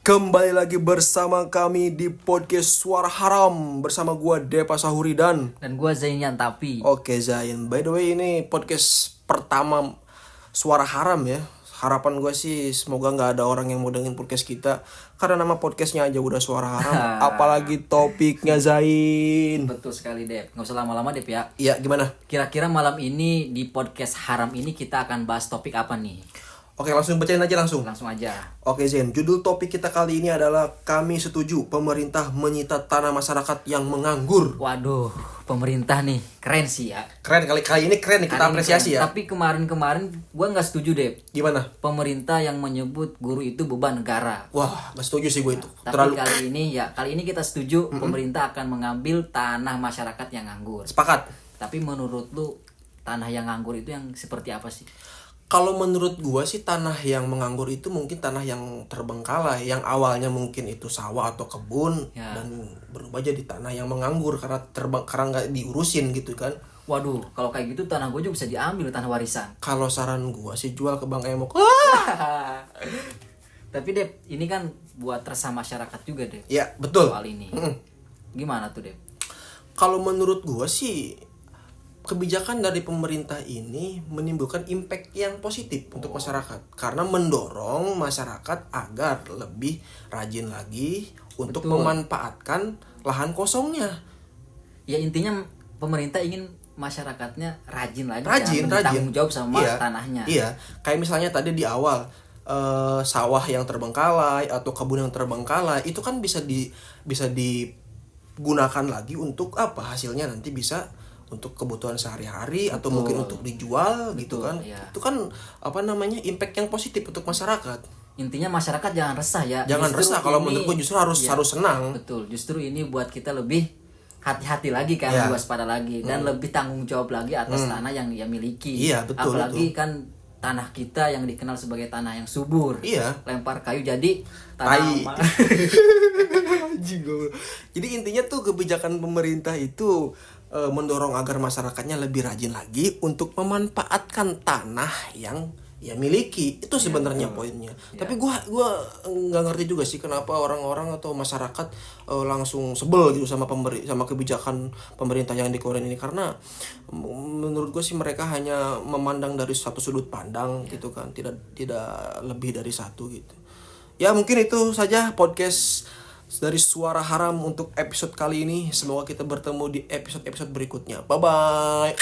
Kembali lagi bersama kami di podcast Suara Haram bersama gua Depa Sahuri dan gua Zainyan Tapi. Oke Zain. By the way ini podcast pertama Suara Haram ya. Harapan gue sih semoga nggak ada orang yang mau dengerin podcast kita karena nama podcastnya aja udah Suara Haram. Apalagi topiknya Zain. Betul sekali Dep. Nggak usah lama-lama Dep ya. Iya gimana? Kira-kira malam ini di podcast Haram ini kita akan bahas topik apa nih? Oke langsung bacain aja langsung. Langsung aja. Oke Zen, judul topik kita kali ini adalah kami setuju pemerintah menyita tanah masyarakat yang menganggur. Waduh, pemerintah nih keren sih ya. Keren kali ini keren nih, kita Kali ini apresiasi keren. ya. Tapi kemarin gua nggak setuju Dep. Gimana? Pemerintah yang menyebut guru itu beban negara. Wah, gak setuju sih gue itu. Tapi kali ini kita setuju pemerintah akan mengambil tanah masyarakat yang nganggur. Sepakat. Tapi menurut lu tanah yang nganggur itu yang seperti apa sih? Kalau menurut gua sih tanah yang menganggur itu mungkin tanah yang terbengkalai, yang awalnya mungkin itu sawah atau kebun Ya. dan berubah jadi tanah yang menganggur karena karena nggak diurusin gitu kan. Waduh, kalau kayak gitu tanah gue juga bisa diambil, tanah warisan. Kalau saran gua sih jual ke Bang Emok. Tapi Dep, ini kan buat resah masyarakat juga Dep. Ya, betul. Soal ini. Gimana tuh Dep? Kalau menurut gua sih kebijakan dari pemerintah ini menimbulkan impact yang positif untuk masyarakat karena mendorong masyarakat agar lebih rajin lagi untuk Betul. memanfaatkan lahan kosongnya. Ya intinya pemerintah ingin masyarakatnya rajin lagi, Rajin. tanggung jawab sama Iya, tanahnya. Iya, kayak misalnya tadi di awal sawah yang terbengkalai atau kebun yang terbengkalai itu kan bisa digunakan lagi untuk apa? Hasilnya nanti bisa untuk kebutuhan sehari-hari atau Betul. mungkin untuk dijual gitu Betul, kan. iya. Itu kan impact yang positif untuk masyarakat. Intinya masyarakat jangan resah ya. Jangan resah, kalau menurutku justru harus senang. Betul, justru ini buat kita lebih hati-hati lagi kan, Iya. waspada lagi dan lebih tanggung jawab lagi atas tanah yang ia miliki. Iya, betul, Apalagi kan tanah kita yang dikenal sebagai tanah yang subur. Iya. Lempar kayu jadi Tai. tanah. Anjing, goblok. Jadi intinya tuh kebijakan pemerintah itu mendorong agar masyarakatnya lebih rajin lagi untuk memanfaatkan tanah yang ia miliki. Itu sebenarnya poinnya. Tapi gua nggak ngerti juga sih kenapa orang-orang atau masyarakat langsung sebel gitu sama kebijakan pemerintah yang dikeluarin ini karena menurut gue sih mereka hanya memandang dari satu sudut pandang gitu kan, tidak lebih dari satu gitu. Ya mungkin itu saja podcast dari Suara Haram untuk episode kali ini. Semoga kita bertemu di episode-episode berikutnya. Bye-bye.